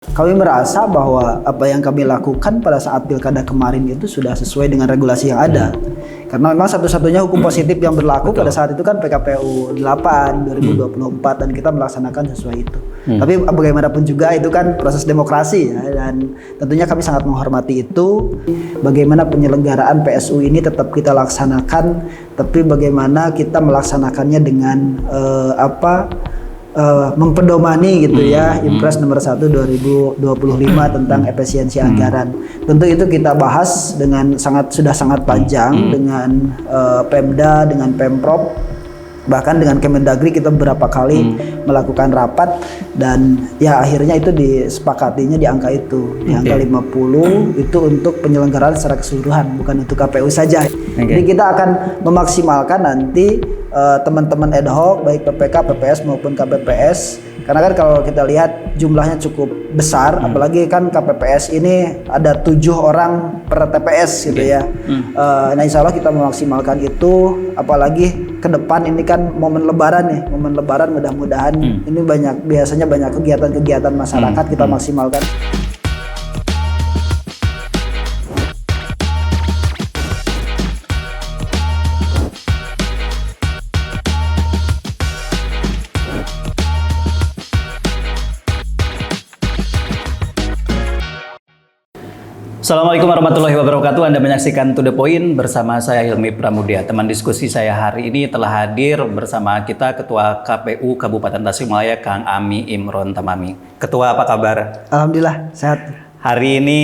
Kami merasa bahwa apa yang kami lakukan pada saat pilkada kemarin itu sudah sesuai dengan regulasi yang ada. Karena memang satu-satunya hukum positif yang berlaku pada saat itu kan PKPU 8 2024 dan kita melaksanakan sesuai itu. Tapi bagaimanapun juga itu kan proses demokrasi ya, dan tentunya kami sangat menghormati itu. Bagaimana penyelenggaraan PSU ini tetap kita laksanakan, tapi bagaimana kita melaksanakannya dengan mempedomani gitu ya Impres nomor 1 2025 tentang efisiensi anggaran. Tentu itu kita bahas dengan sudah sangat panjang dengan Pemda, dengan Pemprov, bahkan dengan Kemendagri kita beberapa kali melakukan rapat dan ya akhirnya itu disepakatinya di angka itu, di angka 50 itu untuk penyelenggaraan secara keseluruhan, bukan untuk KPU saja. Jadi kita akan memaksimalkan nanti teman-teman ad hoc baik PPK, PPS maupun KPPS, karena kan kalau kita lihat jumlahnya cukup besar, apalagi kan KPPS ini ada 7 orang per TPS gitu ya. Nah insya Allah kita memaksimalkan itu, apalagi ke depan ini kan momen lebaran nih, momen lebaran mudah-mudahan ini biasanya banyak kegiatan-kegiatan masyarakat kita maksimalkan. Assalamualaikum warahmatullahi wabarakatuh. Anda menyaksikan To The Point bersama saya Hilmi Pramudia. Teman diskusi saya hari ini telah hadir bersama kita Ketua KPU Kabupaten Tasikmalaya, Kang Ami Imron Tamami. Ketua, apa kabar? Alhamdulillah sehat. Hari ini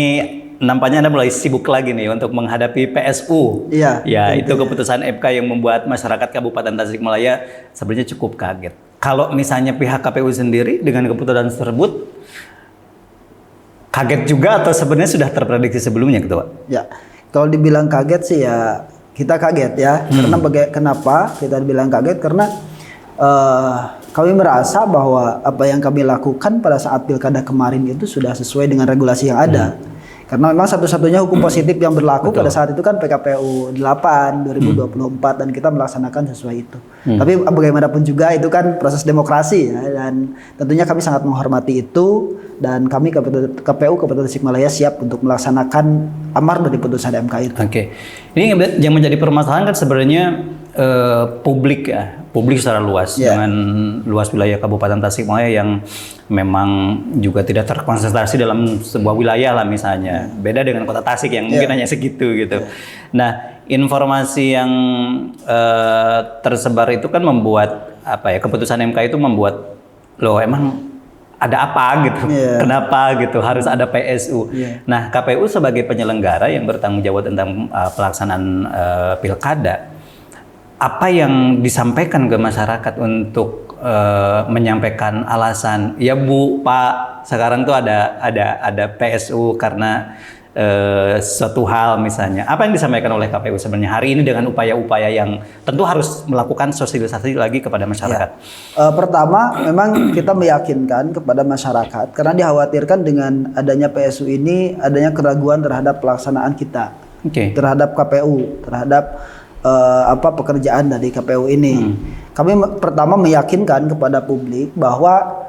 nampaknya Anda mulai sibuk lagi nih untuk menghadapi PSU. Iya. Ya, itu keputusan MK yang membuat masyarakat Kabupaten Tasikmalaya sebenarnya cukup kaget. Kalau misalnya pihak KPU sendiri dengan keputusan tersebut kaget juga atau sebenarnya sudah terprediksi sebelumnya, Ketua? Ya, kalau dibilang kaget sih ya kita kaget ya. Karena kenapa kita dibilang kaget? Karena kami merasa bahwa apa yang kami lakukan pada saat pilkada kemarin itu sudah sesuai dengan regulasi yang ada. Karena memang satu-satunya hukum positif yang berlaku pada saat itu kan PKPU 8 2024 dan kita melaksanakan sesuai itu. Tapi bagaimanapun juga itu kan proses demokrasi ya, dan tentunya kami sangat menghormati itu, dan kami KPU Kabupaten Tasikmalaya siap untuk melaksanakan amar dari putusan MK itu. Oke. Ini yang menjadi permasalahan kan sebenarnya publik ya, publik secara luas dengan luas wilayah Kabupaten Tasikmalaya yang memang juga tidak terkonsentrasi dalam sebuah wilayah lah misalnya. Beda dengan Kota Tasik yang mungkin hanya segitu gitu. Nah, informasi yang tersebar itu kan membuat keputusan MK itu membuat loh emang ada apa gitu, kenapa gitu harus ada PSU. Nah, KPU sebagai penyelenggara yang bertanggung jawab tentang pelaksanaan pilkada, apa yang disampaikan ke masyarakat untuk menyampaikan alasan, ya Bu, Pak, sekarang tuh ada PSU karena suatu hal misalnya. Apa yang disampaikan oleh KPU sebenarnya hari ini dengan upaya-upaya yang tentu harus melakukan sosialisasi lagi kepada masyarakat? Pertama, memang kita meyakinkan kepada masyarakat karena dikhawatirkan dengan adanya PSU ini adanya keraguan terhadap pelaksanaan kita, terhadap KPU, terhadap pekerjaan dari KPU ini. Kami pertama meyakinkan kepada publik bahwa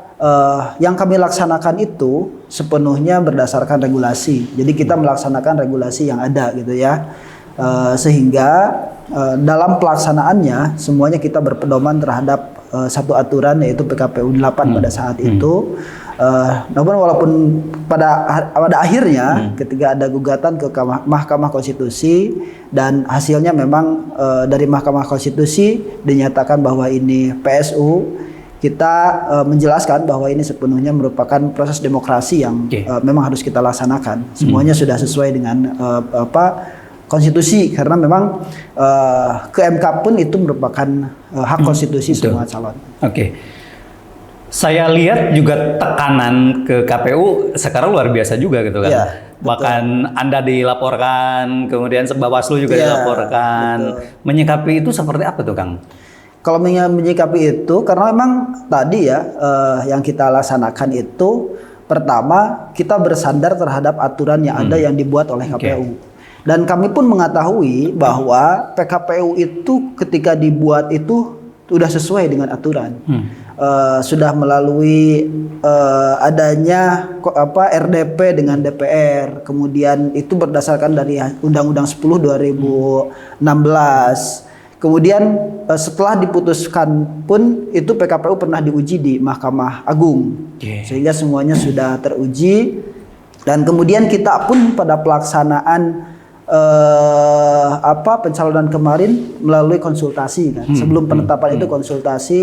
yang kami laksanakan itu sepenuhnya berdasarkan regulasi. Jadi kita melaksanakan regulasi yang ada gitu ya. Sehingga dalam pelaksanaannya semuanya kita berpedoman terhadap satu aturan, yaitu PKPU 8 pada saat itu. Namun walaupun pada akhirnya ketika ada gugatan ke Mahkamah Konstitusi dan hasilnya memang dari Mahkamah Konstitusi dinyatakan bahwa ini PSU, kita menjelaskan bahwa ini sepenuhnya merupakan proses demokrasi yang memang harus kita laksanakan. Semuanya sudah sesuai dengan konstitusi, karena memang ke MK pun itu merupakan hak konstitusi semua calon. Saya lihat juga tekanan ke KPU sekarang luar biasa juga gitu kan. Bahkan Anda dilaporkan, kemudian Bawaslu juga dilaporkan. Menyikapi itu seperti apa tuh, Kang? Kalau menyikapi itu, karena memang tadi ya yang kita laksanakan itu, pertama kita bersandar terhadap aturan yang ada yang dibuat oleh KPU. Dan kami pun mengetahui bahwa PKPU itu ketika dibuat itu sudah sesuai dengan aturan. Sudah melalui adanya RDP dengan DPR, kemudian itu berdasarkan dari Undang-Undang 10 2016. Kemudian setelah diputuskan pun itu PKPU pernah diuji di Mahkamah Agung, sehingga semuanya sudah teruji. Dan kemudian kita pun pada pelaksanaan pencalonan kemarin melalui konsultasi kan. Sebelum penetapan itu konsultasi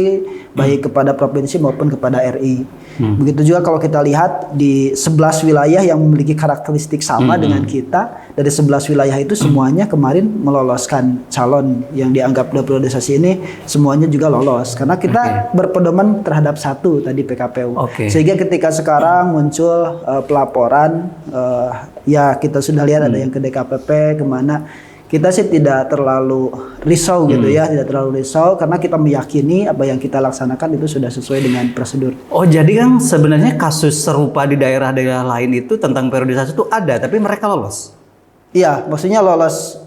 baik kepada provinsi maupun kepada RI. Begitu juga kalau kita lihat di 11 wilayah yang memiliki karakteristik sama dengan kita, dari 11 wilayah itu semuanya kemarin meloloskan calon yang dianggap depriorisasi ini, semuanya juga lolos karena kita berpedoman terhadap satu tadi PKPU. Sehingga ketika sekarang muncul pelaporan, ya kita sudah lihat ada yang ke DKPP kemana, kita sih tidak terlalu risau gitu ya, tidak terlalu risau karena kita meyakini apa yang kita laksanakan itu sudah sesuai dengan prosedur. Oh, jadi kan sebenarnya kasus serupa di daerah-daerah lain itu tentang periodisasi itu ada, tapi mereka lolos? Iya, maksudnya lolos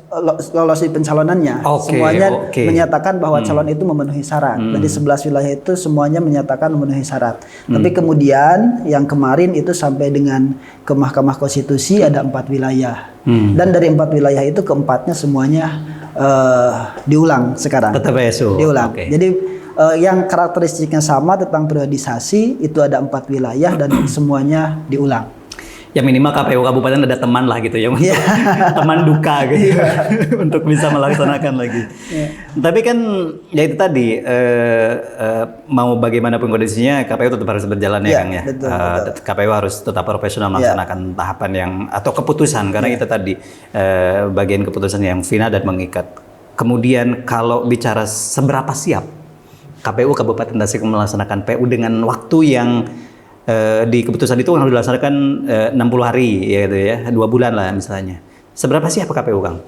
di pencalonannya. Semuanya menyatakan bahwa calon itu memenuhi syarat. Dari 11 wilayah itu semuanya menyatakan memenuhi syarat. Tapi kemudian yang kemarin itu sampai dengan ke Mahkamah Konstitusi ada 4 wilayah. Dan dari 4 wilayah itu keempatnya semuanya diulang sekarang. Tetap PSU. Diulang. Jadi yang karakteristiknya sama tentang periodisasi itu ada 4 wilayah dan semuanya diulang. Ya minimal KPU kabupaten ada teman lah gitu ya, teman duka gitu untuk bisa melaksanakan lagi. Tapi kan ya itu tadi mau bagaimanapun kondisinya KPU tetap harus berjalan ya Kang ya. Betul. KPU harus tetap profesional melaksanakan tahapan yang atau keputusan karena itu tadi bagian keputusan yang final dan mengikat. Kemudian kalau bicara seberapa siap KPU Kabupaten Tasik melaksanakan PU dengan waktu yang di keputusan itu harus dilaksanakan 60 hari ya gitu ya, 2 bulan lah misalnya. Seberapa siap KPU Kang?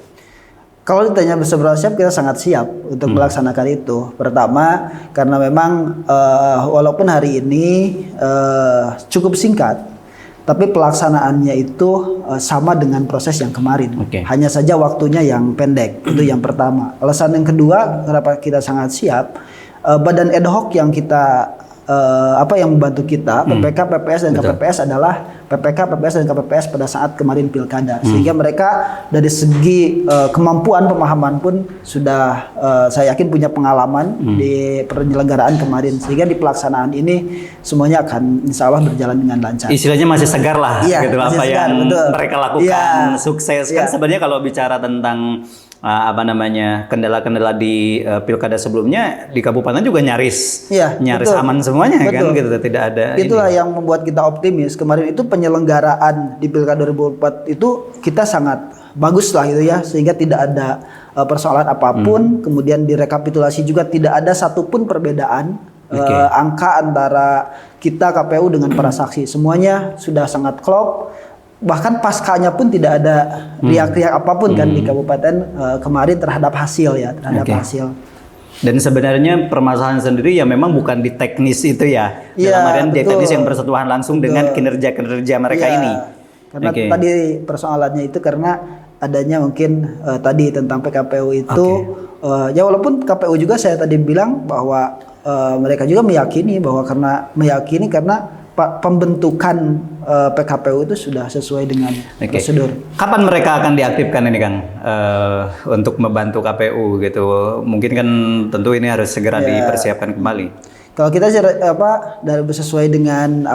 Kalau ditanya seberapa siap, kita sangat siap untuk melaksanakan itu. Pertama, karena memang walaupun hari ini cukup singkat, tapi pelaksanaannya itu sama dengan proses yang kemarin. Hanya saja waktunya yang pendek. Itu yang pertama. Alasan yang kedua, kenapa kita sangat siap, badan ad hoc yang kita yang membantu kita, PPK, PPS dan KPPS adalah PPK, PPS dan KPPS pada saat kemarin pilkada, sehingga mereka dari segi kemampuan pemahaman pun sudah saya yakin punya pengalaman di penyelenggaraan kemarin, sehingga di pelaksanaan ini semuanya akan insya Allah berjalan dengan lancar. Istilahnya masih segar lah, gitu apa segar, yang mereka lakukan sukses kan sebenarnya kalau bicara tentang kendala-kendala di pilkada sebelumnya di kabupaten juga nyaris aman semuanya kan gitu, tidak ada. Itulah yang membuat kita optimis. Kemarin itu penyelenggaraan di pilkada 2004 itu kita sangat bagus lah gitu ya, sehingga tidak ada persoalan apapun. Kemudian direkapitulasi juga tidak ada satupun perbedaan angka antara kita KPU dengan para saksi, semuanya sudah sangat klop. Bahkan paskanya pun tidak ada riak-riak apapun kan di kabupaten kemarin terhadap hasil ya, hasil. Dan sebenarnya permasalahan sendiri ya memang bukan di teknis itu ya, dalam artian di teknis yang bersentuhan langsung dengan kinerja mereka ini. Karena tadi persoalannya itu karena adanya mungkin tadi tentang PKPU itu, ya walaupun KPU juga saya tadi bilang bahwa mereka juga meyakini karena pembentukan PKPU itu sudah sesuai dengan prosedur. Kapan mereka akan diaktifkan ini Kang untuk membantu KPU gitu? Mungkin kan tentu ini harus segera dipersiapkan kembali. Kalau kita sesuai dengan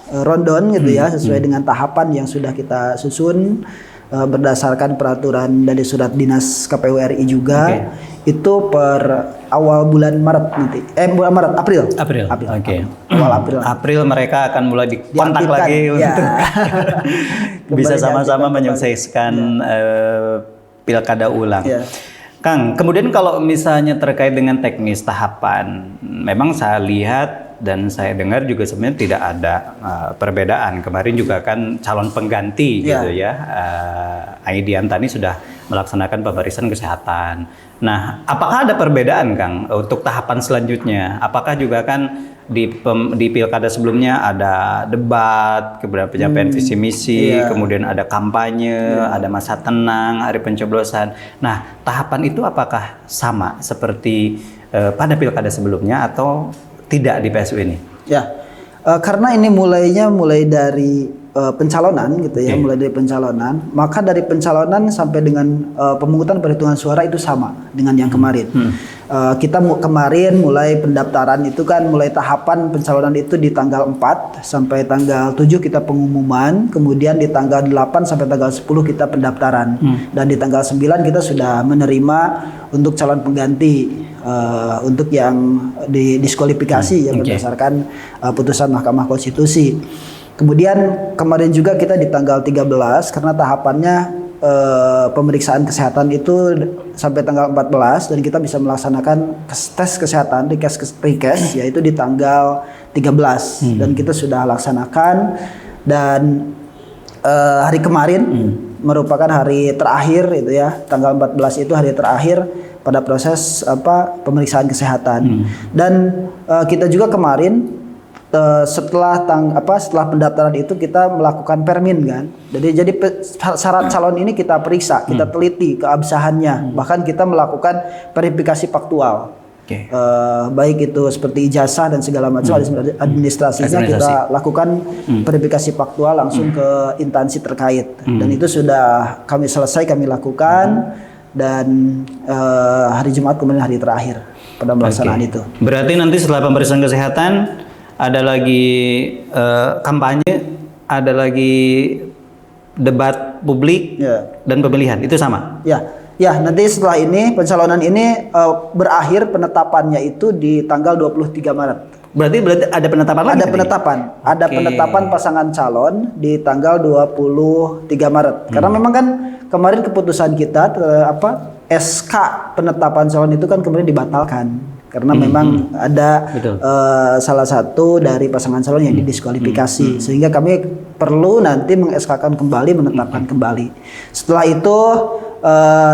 rundown gitu ya, sesuai dengan tahapan yang sudah kita susun berdasarkan peraturan dari surat dinas KPU RI juga, itu per awal bulan Maret nanti. April. Awal April mereka akan mulai dikontak lagi untuk bisa sama-sama menyukseskan pilkada ulang. Kang, kemudian kalau misalnya terkait dengan teknis tahapan, memang saya lihat dan saya dengar juga sebenarnya tidak ada perbedaan. Kemarin juga kan calon pengganti gitu ya, Aidian Tani sudah melaksanakan pemeriksaan kesehatan. Nah, apakah ada perbedaan Kang untuk tahapan selanjutnya? Apakah juga kan di pilkada sebelumnya ada debat, kemudian penyampaian visi misi, kemudian ada kampanye, ada masa tenang, hari pencoblosan. Nah, tahapan itu apakah sama seperti pada pilkada sebelumnya atau tidak di PSU ini? Ya, karena ini mulai dari pencalonan gitu ya, mulai dari pencalonan, maka dari pencalonan sampai dengan pemungutan perhitungan suara itu sama dengan yang kemarin. Kita kemarin mulai pendaftaran itu kan, mulai tahapan pencalonan itu di tanggal 4 sampai tanggal 7 kita pengumuman, kemudian di tanggal 8 sampai tanggal 10 kita pendaftaran, dan di tanggal 9 kita sudah menerima untuk calon pengganti untuk yang didiskualifikasi yang berdasarkan putusan Mahkamah Konstitusi. Kemudian kemarin juga kita di tanggal 13 karena tahapannya pemeriksaan kesehatan itu sampai tanggal 14 dan kita bisa melaksanakan tes kesehatan recast yaitu di tanggal 13 dan kita sudah laksanakan, dan hari kemarin merupakan hari terakhir itu ya, tanggal 14 itu hari terakhir pada proses pemeriksaan kesehatan. Dan kita juga kemarin setelah pendaftaran itu kita melakukan permin kan. Jadi syarat calon ini kita periksa, kita teliti keabsahannya. Bahkan kita melakukan verifikasi faktual. Baik itu seperti ijazah dan segala macam administrasinya kita lakukan verifikasi faktual langsung ke instansi terkait. Dan itu sudah kami lakukan dan hari Jumat kemudian hari terakhir pada pelaksanaan itu. Berarti nanti setelah pemeriksaan kesehatan ada lagi kampanye, ada lagi debat publik dan pemilihan, itu sama? Ya, nanti setelah ini pencalonan ini berakhir penetapannya itu di tanggal 23 Maret. Berarti ada penetapan lagi? Ada penetapan pasangan calon di tanggal 23 Maret. Karena memang kan kemarin keputusan kita SK penetapan calon itu kan kemarin dibatalkan. Karena memang ada salah satu dari pasangan calon yang didiskualifikasi, sehingga kami perlu nanti mengeskakan kembali, menetapkan kembali. Setelah itu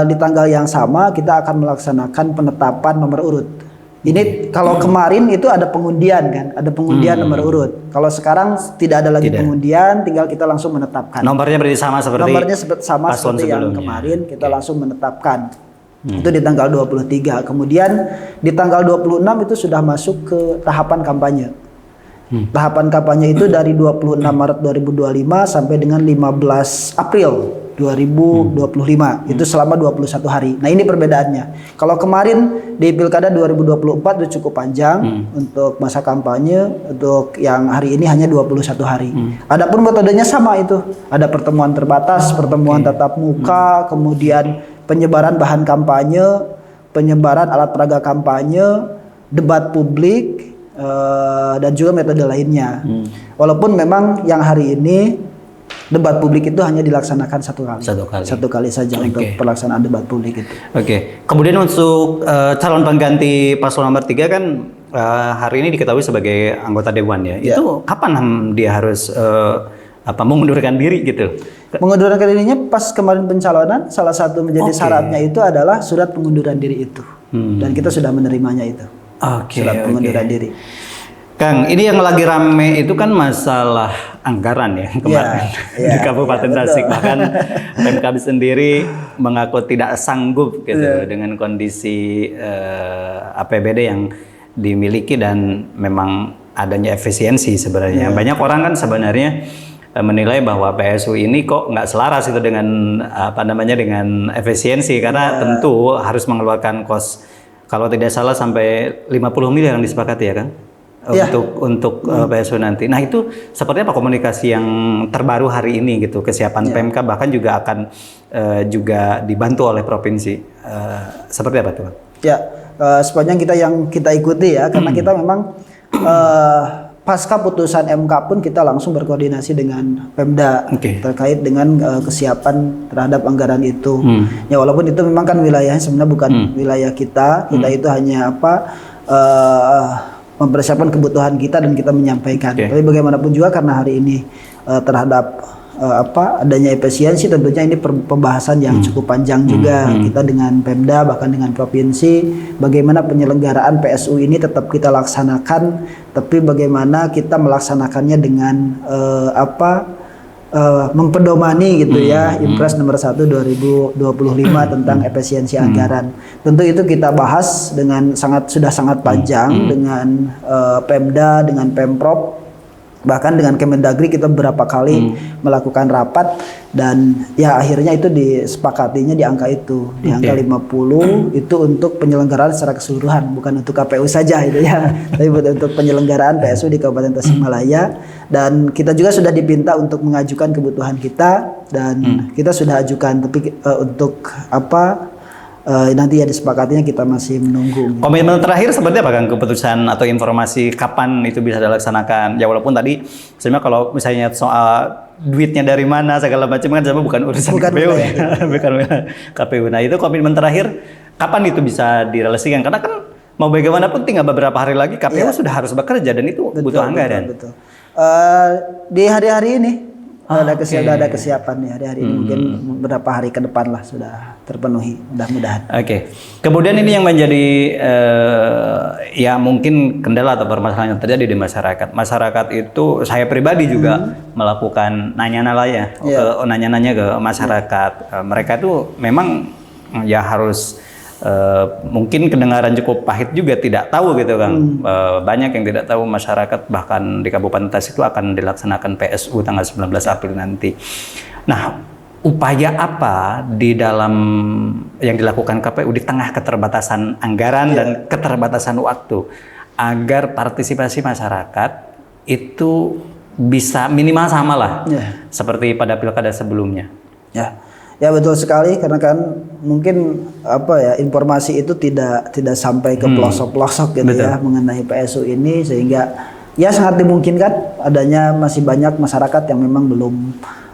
di tanggal yang sama kita akan melaksanakan penetapan nomor urut. Ini kalau kemarin itu ada pengundian kan, ada pengundian nomor urut. Kalau sekarang tidak ada lagi pengundian, tinggal kita langsung menetapkan. Nomornya berarti sama seperti yang kemarin, kita langsung menetapkan. Itu di tanggal 23. Kemudian di tanggal 26 itu sudah masuk ke tahapan kampanye. Tahapan kampanye itu dari 26 Maret 2025 sampai dengan 15 April 2025. Itu selama 21 hari. Nah, ini perbedaannya. Kalau kemarin di Pilkada 2024 itu cukup panjang untuk masa kampanye, untuk yang hari ini hanya 21 hari. Adapun metodenya sama itu. Ada pertemuan terbatas, pertemuan tatap muka, kemudian penyebaran bahan kampanye, penyebaran alat peraga kampanye, debat publik, dan juga metode lainnya. Walaupun memang yang hari ini debat publik itu hanya dilaksanakan satu kali saja untuk pelaksanaan debat publik itu. Kemudian untuk calon pengganti paslon nomor 3 kan hari ini diketahui sebagai anggota dewan ya. Itu kapan dia harus mengundurkan diri gitu? Mengundurkan dirinya pas kemarin pencalonan, salah satu menjadi syaratnya itu adalah surat pengunduran diri itu. Dan kita sudah menerimanya itu. Surat pengunduran diri. Kang, ini yang lagi rame itu kan masalah anggaran ya kemarin di Kabupaten Tasik. Bahkan Pemkab sendiri mengaku tidak sanggup gitu dengan kondisi APBD yang dimiliki dan memang adanya efisiensi sebenarnya. Banyak orang kan sebenarnya menilai bahwa PSU ini kok nggak selaras itu dengan dengan efisiensi, karena tentu harus mengeluarkan kos kalau tidak salah sampai 50 miliar yang disepakati ya kan untuk PSU nanti. Nah, itu seperti apa komunikasi yang terbaru hari ini gitu, kesiapan PMK bahkan juga akan juga dibantu oleh provinsi, seperti apa tuh? Sepanjang kita ikuti ya, karena kita memang pasca putusan MK pun kita langsung berkoordinasi dengan Pemda terkait dengan kesiapan terhadap anggaran itu. Ya, walaupun itu memang kan wilayahnya sebenarnya bukan wilayah kita. Kita itu hanya mempersiapkan kebutuhan kita dan kita menyampaikan. Tapi bagaimanapun juga karena hari ini terhadap adanya efisiensi, tentunya ini pembahasan yang cukup panjang juga kita dengan Pemda bahkan dengan provinsi, bagaimana penyelenggaraan PSU ini tetap kita laksanakan, tapi bagaimana kita melaksanakannya dengan mempedomani gitu ya Impres nomor 1 2025 tentang efisiensi anggaran. Tentu itu kita bahas dengan sudah sangat panjang dengan Pemda, dengan Pemprov, bahkan dengan Kemendagri kita beberapa kali melakukan rapat, dan ya akhirnya itu disepakatinya di angka itu, di angka 50 itu untuk penyelenggaraan secara keseluruhan, bukan untuk KPU saja itu ya, tapi untuk penyelenggaraan PSU di Kabupaten Tasikmalaya. Dan kita juga sudah dipinta untuk mengajukan kebutuhan kita, dan kita sudah ajukan, tapi untuk apa nanti ya disepakatinya kita masih menunggu. Komitmen terakhir seperti apa Kang, keputusan atau informasi kapan itu bisa dilaksanakan? Ya walaupun tadi sebenarnya kalau misalnya soal duitnya dari mana segala macam kan sama bukan urusan KPU ya. Bukan KPU. Nah itu komitmen terakhir kapan itu bisa direalisasikan? Karena kan mau bagaimanapun tinggal beberapa hari lagi KPU sudah harus bekerja, dan itu butuh anggaran. Betul. Di hari-hari ini ada kesiapan nih hari-hari ini, mungkin beberapa hari ke depan lah sudah terpenuhi, mudah-mudahan. Oke. Kemudian ini yang menjadi ya mungkin kendala atau permasalahan yang terjadi di masyarakat. Masyarakat itu, saya pribadi juga melakukan nanya-nanya ke masyarakat. Mereka itu memang ya harus mungkin kedengaran cukup pahit juga, tidak tahu gitu Kang. Banyak yang tidak tahu masyarakat, bahkan di Kabupaten Tasik itu akan dilaksanakan PSU tanggal 19 April nanti. Nah, upaya apa di dalam yang dilakukan KPU di tengah keterbatasan anggaran dan keterbatasan waktu agar partisipasi masyarakat itu bisa minimal sama lah seperti pada pilkada sebelumnya? Ya betul sekali, karena kan mungkin informasi itu tidak sampai ke pelosok-pelosok gitu ya mengenai PSU ini, sehingga ya sangat dimungkinkan adanya masih banyak masyarakat yang memang belum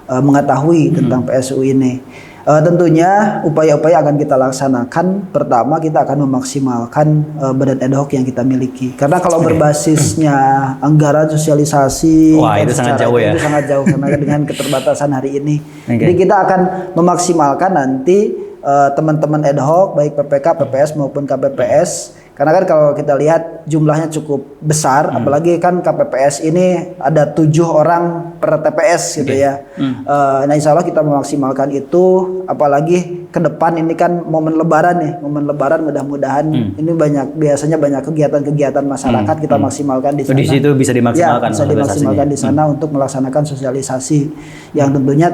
mengetahui tentang PSU ini. Tentunya upaya-upaya akan kita laksanakan. Pertama, kita akan memaksimalkan badan ad hoc yang kita miliki, karena kalau berbasisnya anggaran sosialisasi itu sangat jauh ya. Itu sangat jauh karena dengan keterbatasan hari ini. Jadi kita akan memaksimalkan nanti teman-teman ad hoc baik PPK, PPS maupun KPPS. Karena kan kalau kita lihat jumlahnya cukup besar, apalagi kan KPPS ini ada 7 orang per TPS gitu ya. Nah insya Allah kita memaksimalkan itu, apalagi ke depan ini kan momen Lebaran nih, momen Lebaran mudah-mudahan ini biasanya banyak kegiatan-kegiatan masyarakat, kita maksimalkan di sana. Di situ bisa dimaksimalkan. Ya, bisa dimaksimalkan di sana untuk melaksanakan sosialisasi yang tentunya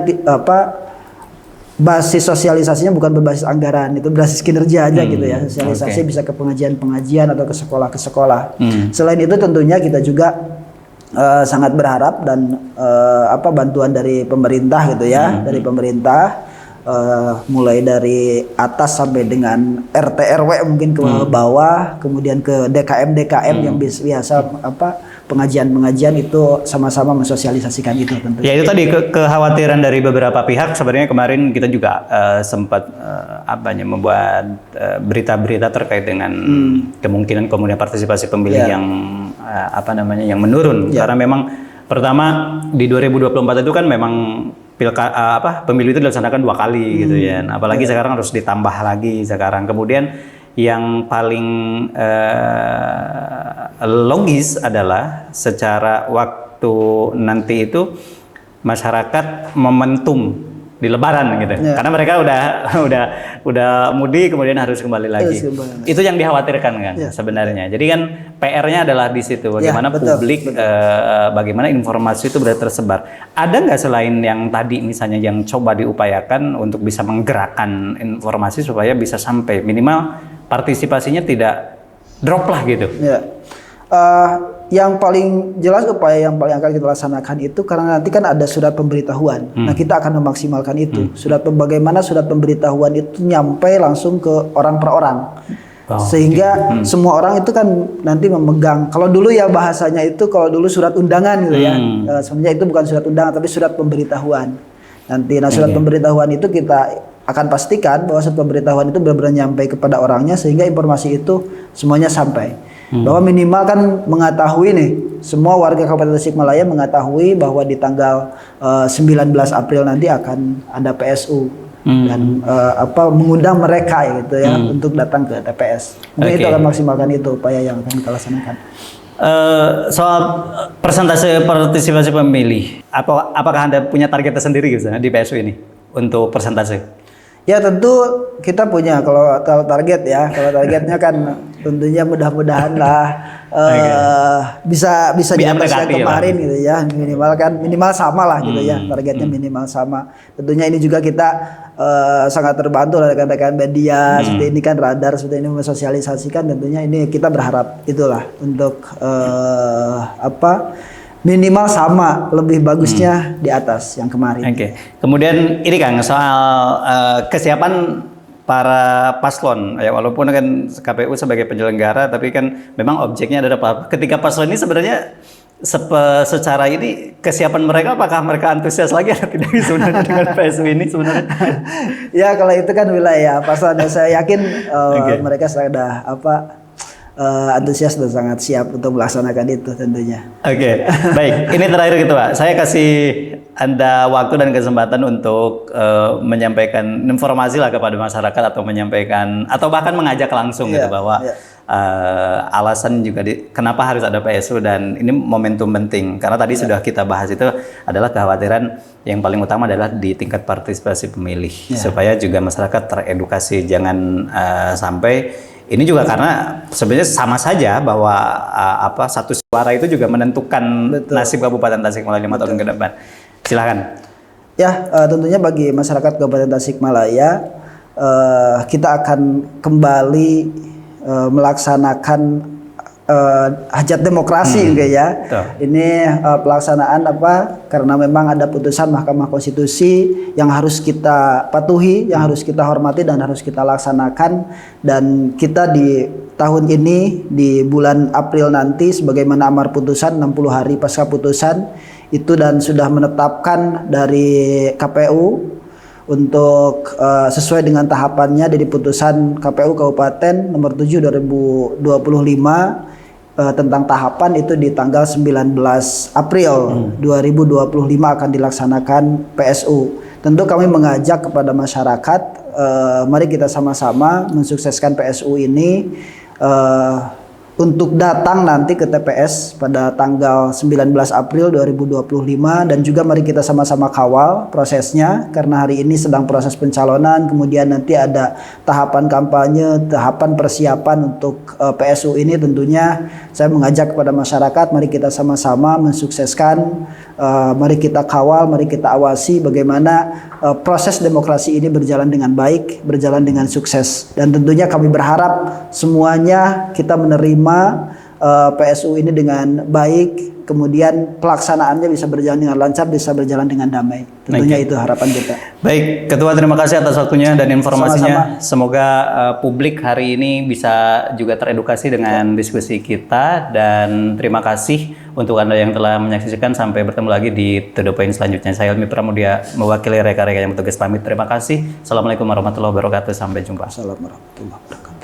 basis sosialisasinya bukan berbasis anggaran, itu berbasis kinerja aja gitu ya. Sosialisasi bisa ke pengajian-pengajian atau ke sekolah-ke-sekolah. Selain itu tentunya kita juga sangat berharap dan bantuan dari pemerintah gitu ya, dari pemerintah mulai dari atas sampai dengan RT RW mungkin ke bawah, kemudian ke DKM yang biasa pengajian-pengajian itu sama-sama mensosialisasikan itu tentu. Ya itu tadi kekhawatiran dari beberapa pihak. Sebenarnya kemarin kita juga sempat membuat berita-berita terkait dengan kemungkinan partisipasi pemilih yang yang menurun. Karena memang pertama di 2024 itu kan memang pemilu itu dilaksanakan 2 kali gitu ya. Apalagi sekarang harus ditambah lagi sekarang. Kemudian yang paling logis adalah secara waktu nanti itu masyarakat momentum di Lebaran gitu. Karena mereka udah mudik kemudian harus kembali lagi. Itu yang dikhawatirkan kan sebenarnya. Jadi kan PR-nya adalah di situ, bagaimana publik bagaimana informasi itu benar tersebar. Ada nggak selain yang tadi misalnya yang coba diupayakan untuk bisa menggerakkan informasi supaya bisa sampai minimal partisipasinya tidak drop lah gitu? Yang paling jelas upaya yang paling akan kita laksanakan itu karena nanti kan ada surat pemberitahuan. Nah kita akan memaksimalkan itu. Bagaimana surat pemberitahuan itu nyampe langsung ke orang per orang. Sehingga semua orang itu kan nanti memegang. Kalau dulu ya bahasanya itu, kalau dulu surat undangan gitu ya. Sebenarnya itu bukan surat undangan tapi surat pemberitahuan. Nanti surat pemberitahuan itu kita akan pastikan bahwa surat pemberitahuan itu benar-benar nyampe kepada orangnya, sehingga informasi itu semuanya sampai. Bahwa minimal kan mengetahui nih, semua warga Kabupaten Tasikmalaya mengetahui bahwa di tanggal 19 April nanti akan ada PSU dan mengundang mereka gitu ya untuk datang ke TPS. Mungkin itu akan maksimalkan itu upaya yang akan kita laksanakan. Soal persentase partisipasi pemilih, apakah Anda punya target tersendiri gitu di PSU ini untuk persentase? Ya tentu kita punya kalau target ya, kalau targetnya kan tentunya mudah-mudahan lah bisa di atas yang kemarin lah, gitu ya, minimal sama lah gitu ya, targetnya minimal sama. Tentunya ini juga kita sangat terbantu oleh rekan-rekan media seperti ini kan, Radar seperti ini mensosialisasikan, tentunya ini kita berharap itulah untuk minimal sama, lebih bagusnya di atas yang kemarin. Kemudian ini Kang, soal kesiapan para paslon, ya walaupun kan KPU sebagai penyelenggara, tapi kan memang objeknya adalah ketika paslon ini sebenarnya secara ini kesiapan mereka, apakah mereka antusias lagi atau tidak sebenarnya dengan PSU ini sebenarnya? Ya kalau itu kan wilayah paslon, saya yakin mereka sudah antusias dan sangat siap untuk melaksanakan itu tentunya. Baik. Ini terakhir gitu Pak. Saya kasih Anda waktu dan kesempatan untuk menyampaikan informasi lah kepada masyarakat atau menyampaikan atau bahkan mengajak langsung gitu bahwa alasan juga kenapa harus ada PSU, dan ini momentum penting karena tadi sudah kita bahas itu adalah kekhawatiran yang paling utama adalah di tingkat partisipasi pemilih supaya juga masyarakat teredukasi, jangan sampai ini juga karena sebenarnya sama saja bahwa satu suara itu juga menentukan nasib Kabupaten Tasikmalaya 5 tahun ke depan. Silakan. Ya, tentunya bagi masyarakat Kabupaten Tasikmalaya kita akan kembali melaksanakan hajat demokrasi gitu ya. Ini pelaksanaan karena memang ada putusan Mahkamah Konstitusi yang harus kita patuhi, yang harus kita hormati dan harus kita laksanakan, dan kita di tahun ini di bulan April nanti sebagaimana amar putusan 60 hari pasca putusan itu dan sudah menetapkan dari KPU untuk sesuai dengan tahapannya dari putusan KPU Kabupaten nomor 7 2025 tentang tahapan itu di tanggal 19 April 2025 akan dilaksanakan PSU. Tentu kami mengajak kepada masyarakat, mari kita sama-sama mensukseskan PSU ini untuk datang nanti ke TPS pada tanggal 19 April 2025, dan juga mari kita sama-sama kawal prosesnya karena hari ini sedang proses pencalonan, kemudian nanti ada tahapan kampanye, tahapan persiapan untuk PSU ini. Tentunya saya mengajak kepada masyarakat, mari kita sama-sama mensukseskan, mari kita kawal, mari kita awasi bagaimana proses demokrasi ini berjalan dengan baik, berjalan dengan sukses, dan tentunya kami berharap semuanya kita menerima PSU ini dengan baik, kemudian pelaksanaannya bisa berjalan dengan lancar, bisa berjalan dengan damai. Tentunya itu harapan kita. Baik, Ketua, terima kasih atas waktunya dan informasinya. Sama-sama. Semoga publik hari ini bisa juga teredukasi dengan diskusi kita, dan terima kasih untuk Anda yang telah menyaksikan. Sampai bertemu lagi di To The Point selanjutnya. Saya Helmi Pramudia mewakili rekan-rekan yang bertugas pamit. Terima kasih. Assalamualaikum warahmatullahi wabarakatuh. Sampai jumpa. Assalamualaikum warahmatullahi wabarakatuh.